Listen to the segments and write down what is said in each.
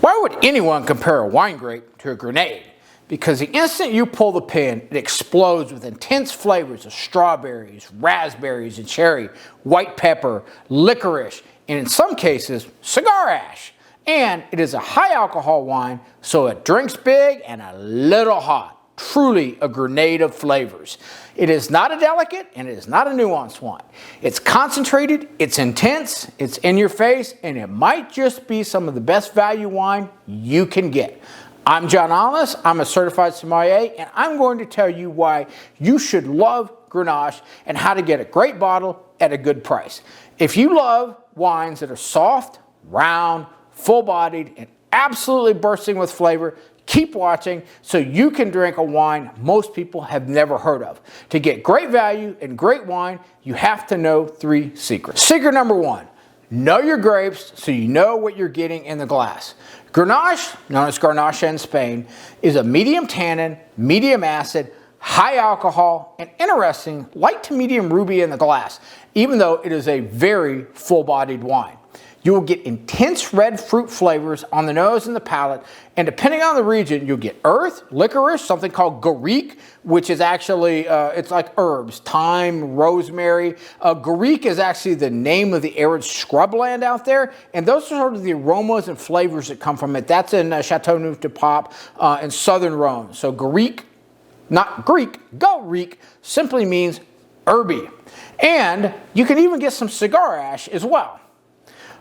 Why would anyone compare a wine grape to a grenade? Because the instant you pull the pin, it explodes with intense flavors of strawberries, raspberries, and cherry, white pepper, licorice, and in some cases, cigar ash. And it is a high alcohol wine, so it drinks big and a little hot. Truly a grenade of flavors. It is not a delicate and it is not a nuanced wine. It's concentrated, it's intense, it's in your face, and it might just be some of the best value wine you can get. I'm John Allis, I'm a certified sommelier, and I'm going to tell you why you should love Grenache and how to get a great bottle at a good price. If you love wines that are soft, round, full-bodied, and absolutely bursting with flavor, keep watching so you can drink a wine most people have never heard of. To get great value and great wine, you have to know 3 secrets. Secret number 1, know your grapes so you know what you're getting in the glass. Grenache, known as Garnacha in Spain, is a medium tannin, medium acid, high alcohol, and interesting, light to medium ruby in the glass, even though it is a very full-bodied wine. You will get intense red fruit flavors on the nose and the palate, and depending on the region, you'll get earth, licorice, something called Garrique, which is actually, it's like herbs, thyme, rosemary. Garrique is actually the name of the arid scrubland out there, and those are sort of the aromas and flavors that come from it. That's in Chateauneuf du Pape in Southern Rhone. So Garrique, not Greek, Garrique simply means herby. And you can even get some cigar ash as well.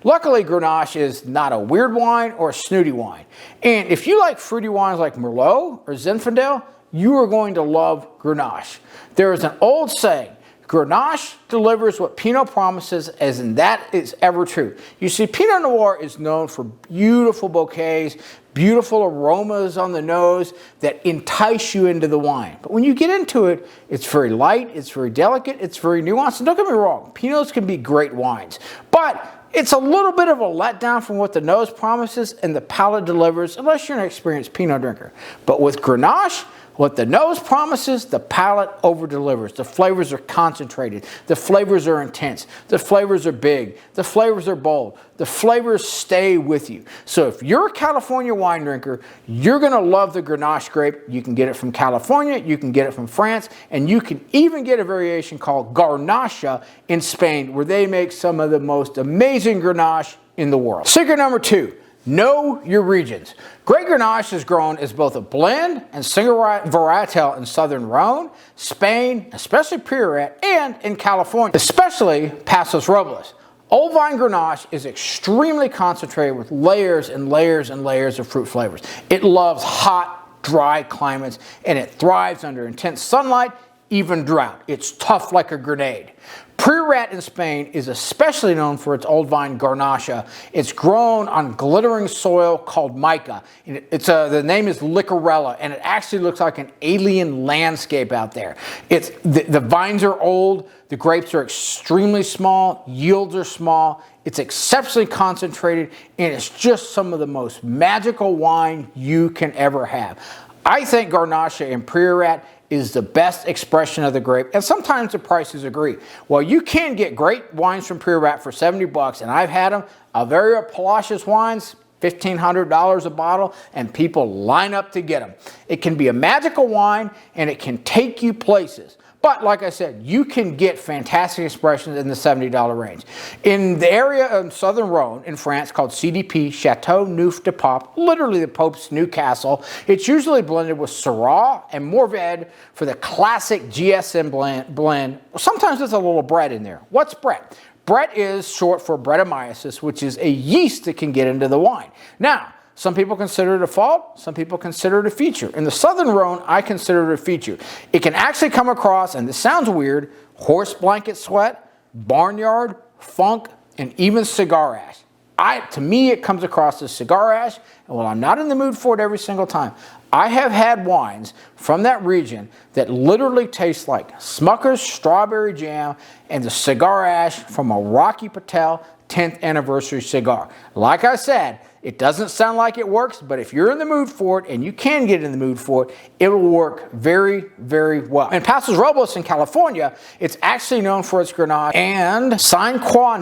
Luckily, Grenache is not a weird wine or a snooty wine. And if you like fruity wines like Merlot or Zinfandel, you are going to love Grenache. There is an old saying, Grenache delivers what Pinot promises, as in that is ever true. You see, Pinot Noir is known for beautiful bouquets, beautiful aromas on the nose that entice you into the wine. But when you get into it, it's very light, it's very delicate, it's very nuanced. And don't get me wrong, Pinots can be great wines. But it's a little bit of a letdown from what the nose promises and the palate delivers, unless you're an experienced Pinot drinker. But with Grenache, what the nose promises, the palate over-delivers. The flavors are concentrated. The flavors are intense. The flavors are big. The flavors are bold. The flavors stay with you. So if you're a California wine drinker, you're going to love the Grenache grape. You can get it from California. You can get it from France. And you can even get a variation called Garnacha in Spain, where they make some of the most amazing Grenache in the world. Secret number 2. Know your regions. Great Grenache is grown as both a blend and single varietal in Southern Rhone, Spain, especially Priorat, and in California, especially Pasos Robles. Old Vine Garnacha is extremely concentrated with layers and layers and layers of fruit flavors. It loves hot, dry climates, and it thrives under intense sunlight, even drought. It's tough like a grenade. Priorat in Spain is especially known for its Old Vine Garnacha. It's grown on glittering soil called mica. The name is Licorella, and it actually looks like an alien landscape out there. The vines are old, the grapes are extremely small, yields are small, it's exceptionally concentrated, and it's just some of the most magical wine you can ever have. I think Garnacha in Priorat is the best expression of the grape, and sometimes the prices agree. Well, you can get great wines from Priorat for 70 bucks, and I've had them. Alvaria Palacios wines, $1,500 a bottle, and people line up to get them. It can be a magical wine, and it can take you places. But like I said, you can get fantastic expressions in the $70 range. In the area of Southern Rhone in France called CDP, Chateauneuf du Pape, literally the Pope's new castle, it's usually blended with Syrah and Mouvedre for the classic GSM blend. Sometimes there's a little Brett in there. What's Brett? Brett is short for Brettanomyces, which is a yeast that can get into the wine. Now, some people consider it a fault, some people consider it a feature. In the Southern Rhone, I consider it a feature. It can actually come across, and this sounds weird, horse blanket sweat, barnyard, funk, and even cigar ash. To me, it comes across as cigar ash, and while I'm not in the mood for it every single time, I have had wines from that region that literally taste like Smucker's strawberry jam and the cigar ash from a Rocky Patel 10th anniversary cigar. Like I said, it doesn't sound like it works, but if you're in the mood for it, and you can get in the mood for it, it will work very, very well. In Pasos Robles in California, it's actually known for its Grenache, and Saint Croix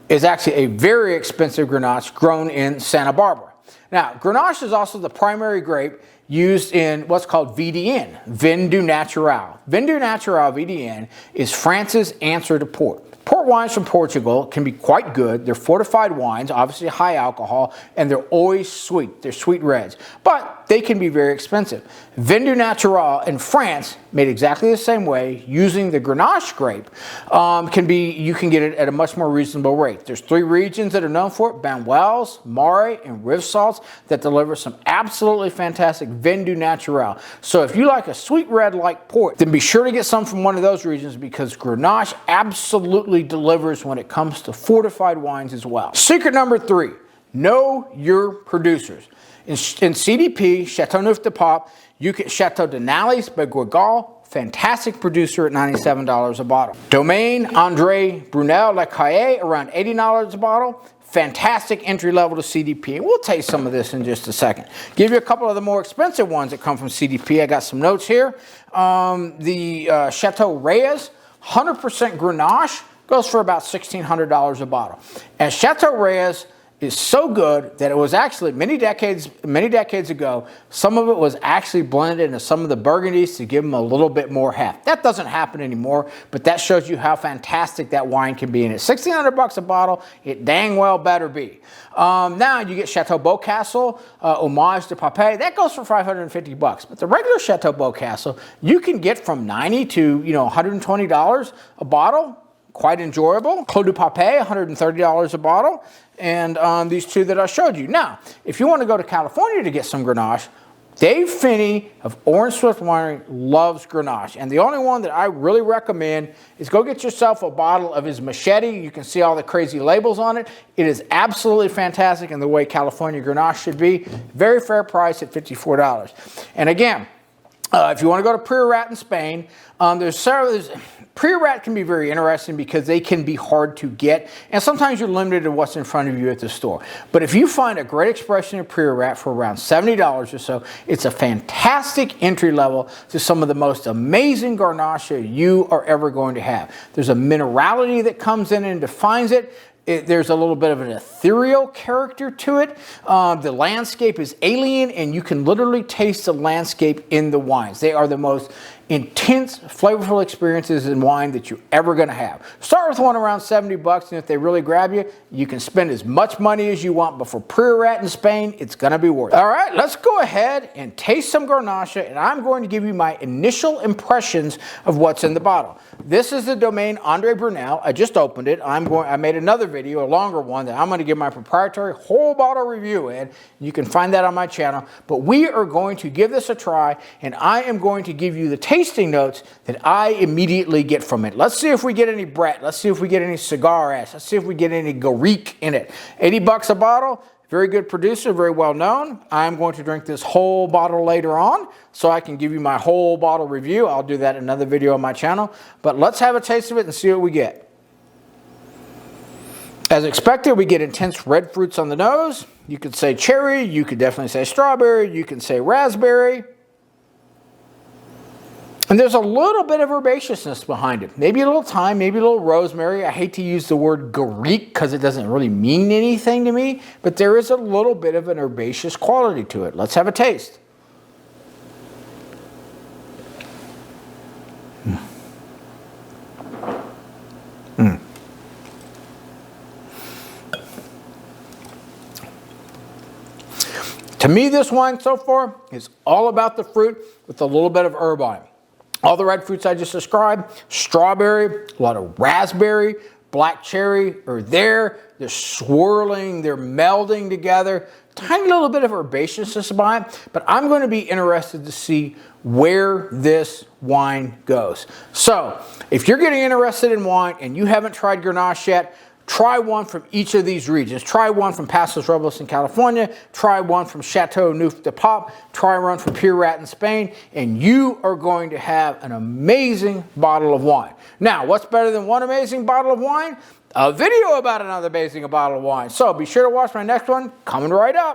is actually a very expensive Grenache grown in Santa Barbara. Now, Grenache is also the primary grape used in what's called VDN, Vin Doux Naturel. Vin Doux Naturel, VDN, is France's answer to port. Port wines from Portugal can be quite good. They're fortified wines, obviously high alcohol, and they're always sweet. They're sweet reds, but they can be very expensive. Vin Doux Naturel in France, made exactly the same way, using the Grenache grape, you can get it at a much more reasonable rate. There's 3 regions that are known for it: Banyuls, Maury, and Rivesaltes, that deliver some absolutely fantastic Vin Doux Naturel. So if you like a sweet red like port, then be sure to get some from one of those regions, because Grenache absolutely delivers when it comes to fortified wines as well. Secret number 3, know your producers. In CDP, Chateauneuf du Pape, you get Chateau Denali's by Guigal, fantastic producer at $97 a bottle. Domaine André Brunel Le Caille, around $80 a bottle. Fantastic entry level to CDP. We'll taste some of this in just a second. Give you a couple of the more expensive ones that come from CDP. I got some notes here. The Chateau Rayas, 100% Grenache, goes for about $1,600 a bottle. And Chateau Rayas is so good that it was actually many decades ago, some of it was actually blended into some of the Burgundies to give them a little bit more heft. That doesn't happen anymore, but that shows you how fantastic that wine can be. And at $1,600 a bottle, it dang well better be. Now you get Chateau Beaucastel, Homage de Pape. That goes for $550. But the regular Chateau Beaucastel, you can get from $90 to $120 a bottle. Quite enjoyable. Clos du Pape, $130 a bottle. And these 2 that I showed you. Now, if you want to go to California to get some Grenache, Dave Finney of Orange Swift Winery loves Grenache. And the only one that I really recommend is go get yourself a bottle of his Machete. You can see all the crazy labels on it. It is absolutely fantastic in the way California Grenache should be. Very fair price at $54. And again, if you want to go to Priorat in Spain, Priorat can be very interesting because they can be hard to get, and sometimes you're limited to what's in front of you at the store. But if you find a great expression of Priorat for around $70 or so, it's a fantastic entry level to some of the most amazing Garnacha you are ever going to have. There's a minerality that comes in and defines it. There's a little bit of an ethereal character to it. The landscape is alien, and you can literally taste the landscape in the wines. They are the most intense, flavorful experiences in wine that you're ever going to have. Start with one around $70, and if they really grab you, you can spend as much money as you want, but for Priorat in Spain, it's going to be worth it. All right, let's go ahead and taste some Garnacha, and I'm going to give you my initial impressions of what's in the bottle. This is the Domaine André Brunel. I just opened it. I made another video, a longer one, that I'm going to give my proprietary whole bottle review in. You can find that on my channel, but we are going to give this a try, and I am going to give you the tasting notes that I immediately get from it. Let's see if we get any Brett. Let's see if we get any cigar ash. Let's see if we get any Garrique in it. $80 a bottle. Very good producer, very well known. I'm going to drink this whole bottle later on so I can give you my whole bottle review. I'll do that in another video on my channel. But let's have a taste of it and see what we get. As expected, we get intense red fruits on the nose. You could say cherry. You could definitely say strawberry. You can say raspberry. And there's a little bit of herbaceousness behind it. Maybe a little thyme, maybe a little rosemary. I hate to use the word Garrique because it doesn't really mean anything to me, but there is a little bit of an herbaceous quality to it. Let's have a taste. To me, this wine so far is all about the fruit with a little bit of herb on it. All the red fruits I just described, strawberry, a lot of raspberry, black cherry are there. They're swirling, they're melding together. Tiny little bit of herbaceousness behind it, but I'm going to be interested to see where this wine goes. So, if you're getting interested in wine and you haven't tried Grenache yet, try one from each of these regions. Try one from Pasos Robles in California. Try one from Chateauneuf du Pape. Try one from Priorat in Spain. And you are going to have an amazing bottle of wine. Now, what's better than one amazing bottle of wine? A video about another amazing bottle of wine. So be sure to watch my next one coming right up.